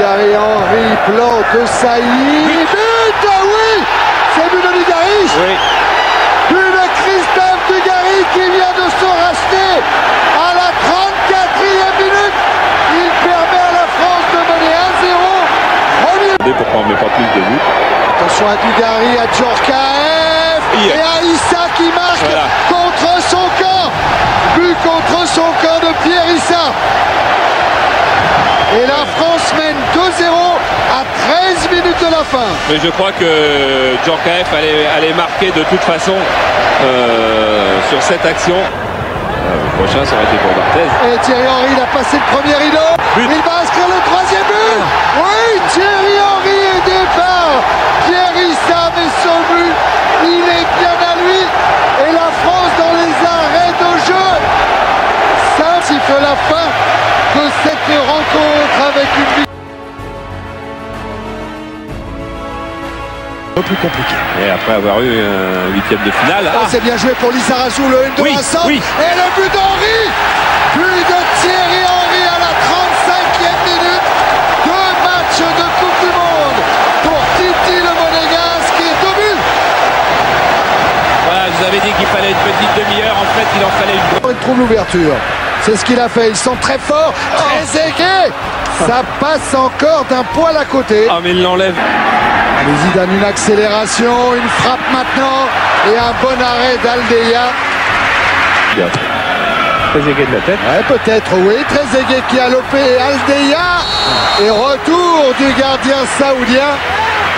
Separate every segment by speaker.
Speaker 1: Thierry Henry, plan de Saïd. But, oui, c'est but de Dugarry.
Speaker 2: Oui.
Speaker 1: But de Christophe Dugarry qui vient de se racheter à la 34e minute. Il permet à la France de mener 1-0.
Speaker 2: Pourquoi on ne met pas plus de buts?
Speaker 1: Attention à Dugarry, à Djorkaeff et à Issa qui marque contre son camp. But contre son camp de Pierre Issa. Et la France mène 2-0 à 13 minutes de la fin.
Speaker 2: Mais je crois que Djorkaeff allait marquer de toute façon sur cette action. Le prochain, ça aurait été pour Barthez.
Speaker 1: Et Thierry Henry, il a passé le premier rideau. Il va inscrire le troisième but. Oui, Thierry Henry est départ. Pierre Issa met son but. Il est bien à lui. Et la France dans les arrêts de jeu. Ça siffle la fin de cette rencontre avec une victoire. Plus compliqué.
Speaker 2: Et après avoir eu un huitième de finale.
Speaker 1: C'est bien joué pour Lizarazu, le 1-2
Speaker 2: oui,
Speaker 1: à 100.
Speaker 2: Oui.
Speaker 1: Et le but d'Henry. But de Thierry Henry à la 35e minute. 2 matchs de Coupe du Monde pour Titi le Monégasque et 2 buts.
Speaker 2: Voilà, je vous avais dit qu'il fallait une petite demi-heure. En fait, il en fallait une.
Speaker 1: Il trouve l'ouverture. C'est ce qu'il a fait. Ils sont très forts, très aigués. Ça passe encore d'un poil à côté.
Speaker 2: Ah, mais il l'enlève.
Speaker 1: Allez, Zidane, une accélération, une frappe maintenant et un bon arrêt d'Aldeia.
Speaker 2: Trezeguet de la tête.
Speaker 1: Ouais, peut-être, oui. Trezeguet qui a lopé Aldeia. Et retour du gardien saoudien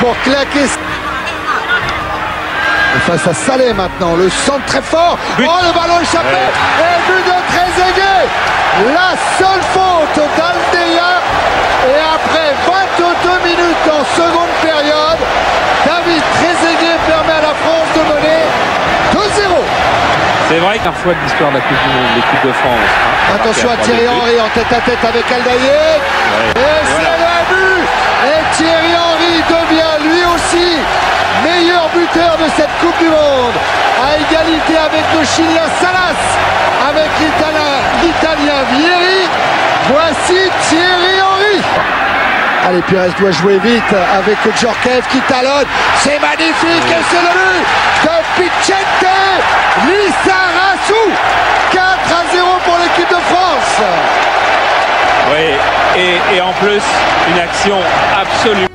Speaker 1: pour claquer. Et face à Saleh maintenant, le centre très fort.
Speaker 2: But.
Speaker 1: Oh, le ballon échappé. Et but de Trezeguet. La seule faute d'Aldeia. Et après 22 minutes en seconde période, David Trezeguet permet à la France de mener 2-0.
Speaker 2: C'est vrai qu'un fois de l'histoire de la Coupe du Monde, l'équipe de France.
Speaker 1: Attention à Thierry Henry en tête à tête avec Aldaïek. Et c'est le but. Et Thierry Henry devient lui aussi meilleur buteur de cette Coupe du Monde. À égalité avec le Chilien Salas, avec l'Italien Vieri. Voici Thierry Henry. Allez, Pires doit jouer vite avec Djorkaeff qui talonne. C'est magnifique et c'est le but de Pichente Lizarazu. 4-0 pour l'équipe de France.
Speaker 2: Oui, et en plus, une action absolue.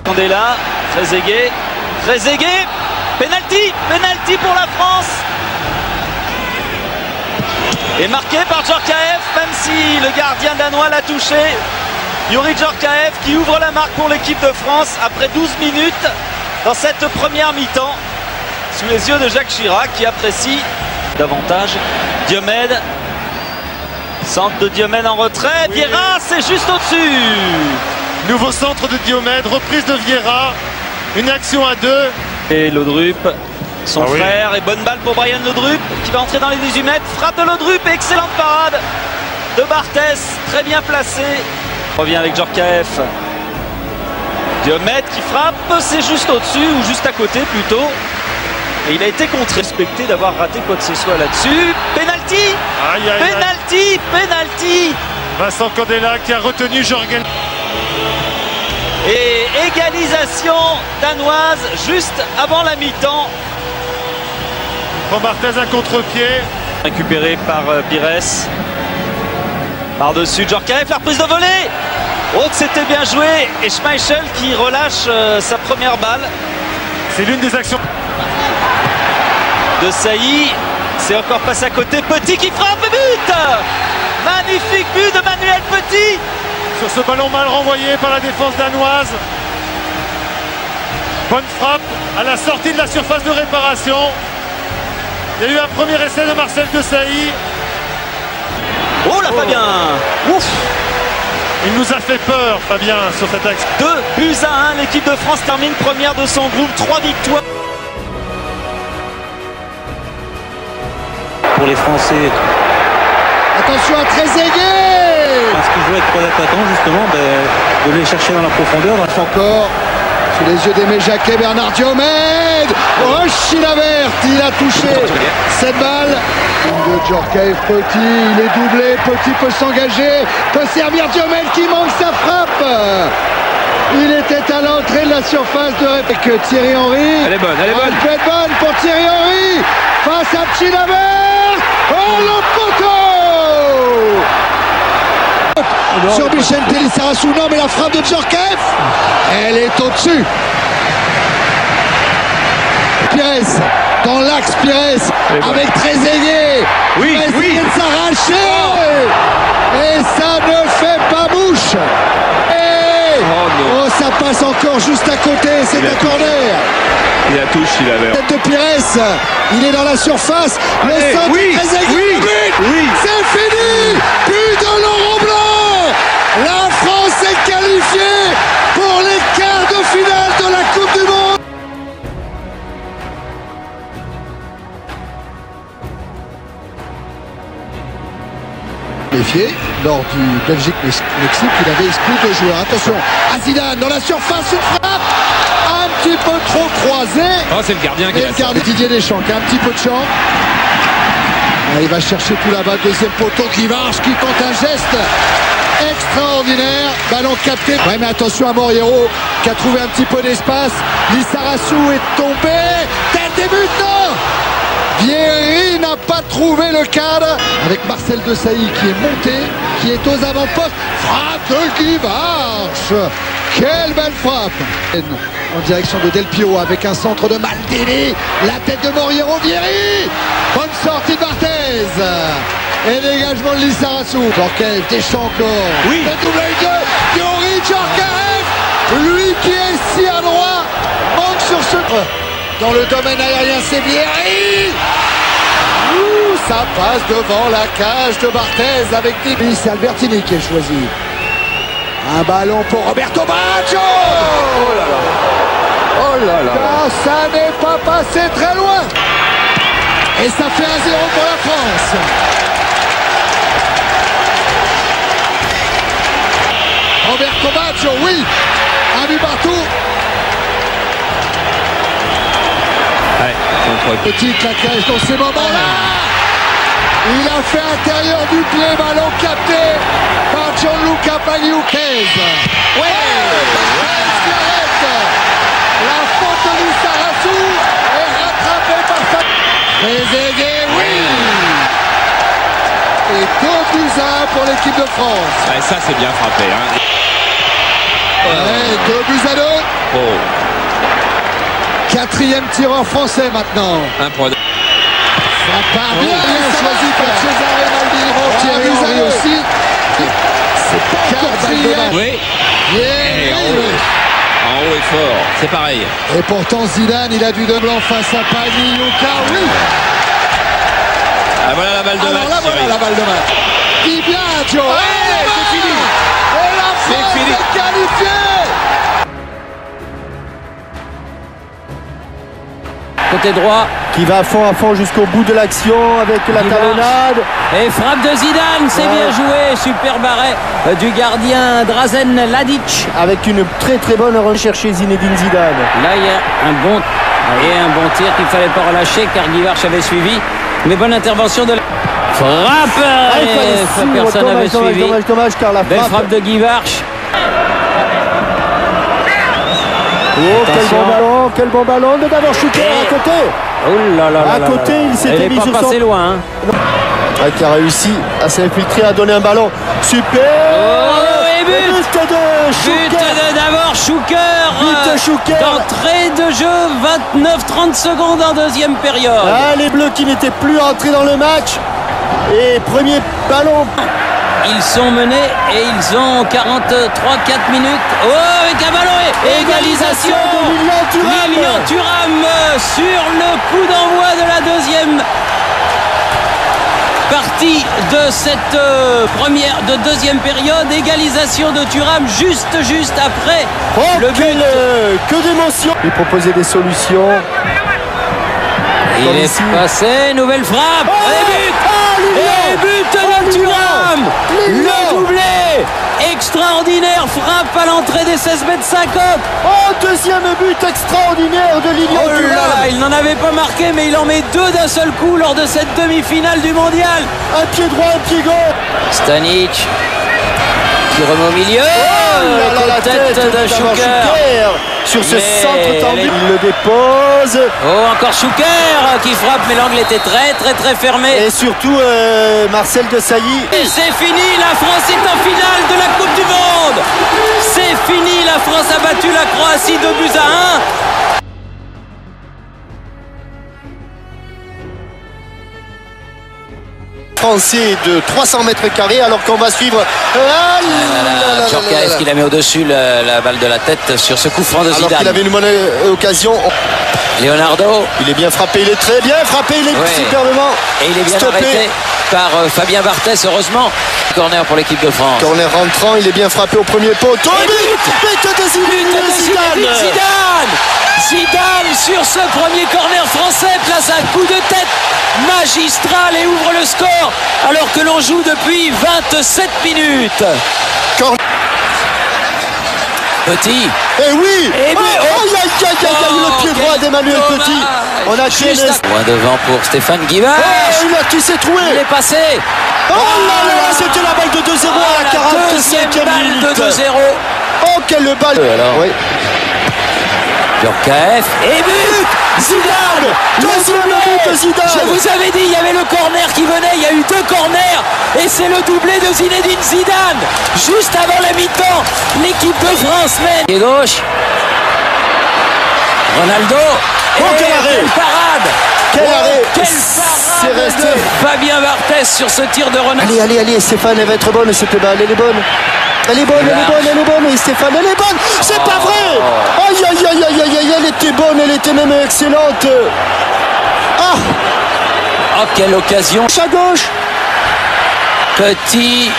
Speaker 3: Candela, Trezeguet, penalty pour la France. Et marqué par Djorkaeff, même si le gardien danois l'a touché. Youri Djorkaeff qui ouvre la marque pour l'équipe de France après 12 minutes dans cette première mi-temps. Sous les yeux de Jacques Chirac qui apprécie davantage. Diomède, centre de Diomède en retrait. Oui. Vieira, c'est juste au-dessus.
Speaker 4: Nouveau centre de Diomède, reprise de Vieira. Une action à 2.
Speaker 3: Et Laudrup. Son frère, et bonne balle pour Brian Laudrup qui va entrer dans les 18 mètres. Frappe de Laudrup, excellente parade de Barthez, très bien placé. Revient avec Djorkaeff. Diomède qui frappe, c'est juste au-dessus ou juste à côté plutôt. Et il a été respecté d'avoir raté quoi que ce soit là-dessus. Penalty. Penalty.
Speaker 4: Vincent Candela qui a retenu Jorgen.
Speaker 3: Et égalisation danoise juste avant la mi-temps.
Speaker 4: Pour Barthez, un contre-pied.
Speaker 3: Récupéré par Pires. Par-dessus Djorkaeff, la reprise de volée. Oh, que c'était bien joué. Et Schmeichel qui relâche sa première balle.
Speaker 4: C'est l'une des actions
Speaker 3: de Saïd. C'est encore passé à côté. Petit qui frappe, but. Magnifique but de Manuel Petit.
Speaker 4: Sur ce ballon mal renvoyé par la défense danoise. Bonne frappe à la sortie de la surface de réparation. Il y a eu un premier essai de Marcel Desailly.
Speaker 3: Oh là, Fabien. Ouf.
Speaker 4: Il nous a fait peur, Fabien, sur cette action.
Speaker 3: 2-1, l'équipe de France termine première de son groupe, 3 victoires.
Speaker 5: Pour les Français.
Speaker 1: Attention à Trezeguet.
Speaker 5: Parce qu'ils jouent avec 3 attaquants, justement, de les chercher dans la profondeur.
Speaker 1: Encore, sous Les yeux d'Aimé Jacquet, Bernard Diomède. Oh, Chilavert, il a touché cette balle. De Djorkaeff, Petit, il est doublé. Petit peut s'engager, peut servir Diomède qui manque sa frappe. Il était à l'entrée de la surface de avec Thierry Henry.
Speaker 2: Elle est bonne, elle est bonne.
Speaker 1: Elle peut être bonne pour Thierry Henry face à Chilavert. Oh, le poteau sur Vicente Lizarazu. Non, mais la frappe de Djorkaeff, elle est au-dessus. Pires, dans l'axe, Pires, avec Trezeguet.
Speaker 2: Oui,
Speaker 1: il va essayer de s'arracher. Et ça ne fait pas bouche. Oh, ça passe encore juste à côté, c'est un corner.
Speaker 2: Il a touche, il avait.
Speaker 1: Tête de Pires, il est dans la surface. Le centre de Trezeguet, le but. C'est fini. But de Laurent Blanc. La France est qualifiée pour les quarts de finale de la Coupe du Monde. Méfier lors du Belgique-Mexique, il avait exclu 2 joueurs. Attention à Zidane dans la surface, une frappe un petit peu trop croisée.
Speaker 2: Oh, c'est le gardien qui
Speaker 1: a gardé Didier Deschamps qui a un petit peu de champ. Il va chercher tout là-bas, deuxième poteau, Guivarch qui tente un geste extraordinaire. Ballon capté. Ouais, mais attention à Moriero qui a trouvé un petit peu d'espace. Lizarazu est tombé. Tête des buts, non. Vieri n'a pas trouvé le cadre avec Marcel Desailly qui est monté, qui est aux avant-postes. Frappe de Guivarch. Quelle belle frappe en direction de Del Pio avec un centre de Maldini. La tête de Moriero, Vieri. Bonne sortie de Barthez. Et dégagement de Lizarazu. Djorkaeff, Deschamps encore.
Speaker 2: Oui.
Speaker 1: Le double œil de Youri Djorkaeff. Lui qui est si adroit. Manque sur ce... Dans le domaine aérien, c'est Vieri. Ça passe devant la cage de Barthez avec Dibi. C'est Albertini qui est choisi. Un ballon pour Roberto Baggio.
Speaker 2: Oh là là. Oh là là.
Speaker 1: Ça n'est pas passé très loin. Et ça fait 1-0 pour la France. Roberto Baggio, oui. Un but partout. Petit claquage dans ces moments-là. Il a fait intérieur du pied, ballon capté par Gianluca Pagliuchez. La faute de Lizarazu est rattrapée par sa... Trezeguet, oui. Et 2-1 pour l'équipe de France.
Speaker 2: Ouais, ça c'est bien frappé. Hein.
Speaker 1: 2-2.
Speaker 2: Oh.
Speaker 1: 4e tireur français maintenant.
Speaker 2: Un point.
Speaker 1: Ça part bien choisi par Cesare Maldini. Thierry Henry aussi. C'est pas encore quatrième.
Speaker 2: Oui.
Speaker 1: Yeah.
Speaker 2: En haut et fort, c'est pareil.
Speaker 1: Et pourtant Zidane, il a du de blanc face à Pagliuca. Oui.
Speaker 2: Ah, voilà la balle de match.
Speaker 1: Là, voilà la balle de match. Di Biagio.
Speaker 2: C'est fini.
Speaker 1: Et la France est qualifiée.
Speaker 5: Côté droit.
Speaker 6: Qui va à fond jusqu'au bout de l'action avec la talonnade.
Speaker 5: Et frappe de Zidane, c'est bien joué. Super barret du gardien Drazen Ladic.
Speaker 6: Avec une très bonne recherche chez Zinedine Zidane.
Speaker 5: Là, il y a un bon tir qu'il ne fallait pas relâcher car Guivarch avait suivi. Mais bonne intervention de la... Frappe personne n'avait suivi.
Speaker 6: Dommage car la
Speaker 5: belle frappe de Guivarch.
Speaker 6: Oh, quel bon ballon de Davor Schuker à côté.
Speaker 5: Oh là là.
Speaker 6: À côté, il s'était mis sur son...
Speaker 5: passé loin.
Speaker 6: Qui a réussi à s'infiltrer, à donner un ballon. Super.
Speaker 5: Et but de Davor Schuker. D'entrée de jeu, 29-30 secondes en deuxième période.
Speaker 6: Les Bleus qui n'étaient plus entrés dans le match. Et premier ballon.
Speaker 5: Ils sont menés et ils ont 43-4 minutes. Oh, avec un ballon et égalisation
Speaker 6: de
Speaker 5: Lilian Thuram sur le coup d'envoi de la deuxième partie de cette deuxième période. Égalisation de Thuram juste après le but.
Speaker 6: Que d'émotion. Il proposait des solutions.
Speaker 5: Il est passé, nouvelle frappe. Et but de Thuram. Le doublé extraordinaire frappe à l'entrée des 16 mètres 50.
Speaker 6: Oh, deuxième but extraordinaire de Lilian
Speaker 5: Oh là
Speaker 6: Thuram.
Speaker 5: là, il n'en avait pas marqué, mais il en met deux d'un seul coup lors de cette demi-finale du mondial.
Speaker 6: Un pied droit, un pied gauche.
Speaker 5: Stanic qui remet au milieu.
Speaker 6: Oh là là, la tête
Speaker 5: de Schuker.
Speaker 6: Sur ce
Speaker 5: Mais
Speaker 6: centre tendu,
Speaker 5: elle est-
Speaker 6: il le dépose.
Speaker 5: Oh, encore Schuker qui frappe, mais l'angle était très fermé.
Speaker 6: Et surtout Marcel Desailly.
Speaker 5: Et c'est fini, la France est en finale de la Coupe du Monde. C'est fini, la France a battu la Croatie 2-1.
Speaker 6: Français de 300 mètres carrés, alors qu'on va suivre.
Speaker 5: Djorkaeff qui la met au-dessus la balle de la tête sur ce coup franc de
Speaker 6: Alors qu'il
Speaker 5: Zidane.
Speaker 6: avait une bonne occasion.
Speaker 5: Leonardo,
Speaker 6: Il est bien frappé, il est très bien frappé, il est
Speaker 5: Ouais.
Speaker 6: superbement
Speaker 5: et il est bien
Speaker 6: stoppé.
Speaker 5: arrêté par Fabien Barthez, heureusement. Corner pour l'équipe de France.
Speaker 6: Corner rentrant, il est bien frappé au premier poteau.
Speaker 5: Et
Speaker 6: But de Zidane.
Speaker 5: Zidane sur ce premier corner français place un coup de tête magistral et ouvre le score alors que l'on joue depuis 27 minutes. Petit.
Speaker 6: Eh oui.
Speaker 5: Eh bien,
Speaker 6: Le pied droit d'Emmanuel
Speaker 5: dommage.
Speaker 6: Petit. On a tué
Speaker 5: Juste loin devant pour Stéphane Guivarch.
Speaker 6: il s'est troué.
Speaker 5: Il est passé.
Speaker 6: Oh là là, c'était la balle de 2-0 à la 45e
Speaker 5: deuxième balle
Speaker 6: minute.
Speaker 5: de 2-0.
Speaker 6: Oh, quelle balle.
Speaker 5: Alors.
Speaker 6: Oui.
Speaker 5: Djorkaeff et but.
Speaker 6: Zidane. Deuxième but de Zidane.
Speaker 5: Je vous avais dit, il y avait le corner qui venait, il y a eu deux corners et c'est le doublé de Zinedine Zidane. Juste avant la mi-temps, l'équipe de France mène. Pied gauche. Ronaldo.
Speaker 6: Oh,
Speaker 5: Et
Speaker 6: quel arrêt.
Speaker 5: quelle parade.
Speaker 6: Quel arrêt.
Speaker 5: Quelle
Speaker 6: C'est
Speaker 5: parade
Speaker 6: resté.
Speaker 5: de Fabien Barthez sur ce tir de Ronaldo.
Speaker 6: Allez, Stéphane, elle va être bonne, cette balle, elle est bonne. Elle est bonne, et Stéphane, elle est bonne. C'est pas vrai. Aïe, elle était bonne, elle était même excellente. Ah,
Speaker 5: Oh, quelle occasion.
Speaker 6: à gauche.
Speaker 5: Petit.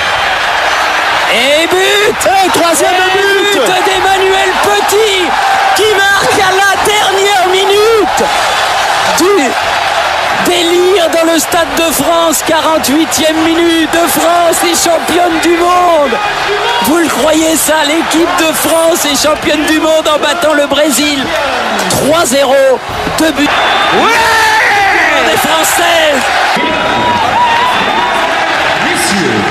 Speaker 5: Et but.
Speaker 6: Et troisième
Speaker 5: Et
Speaker 6: but.
Speaker 5: d'Emmanuel Petit qui marque à la dernière minute du délire dans le Stade de France. 48e minute, de France est championne du monde. Vous le croyez ça, l'équipe de France est championne du monde en battant le Brésil 3-0, 2 buts. Ouais, des Françaises.
Speaker 7: Messieurs,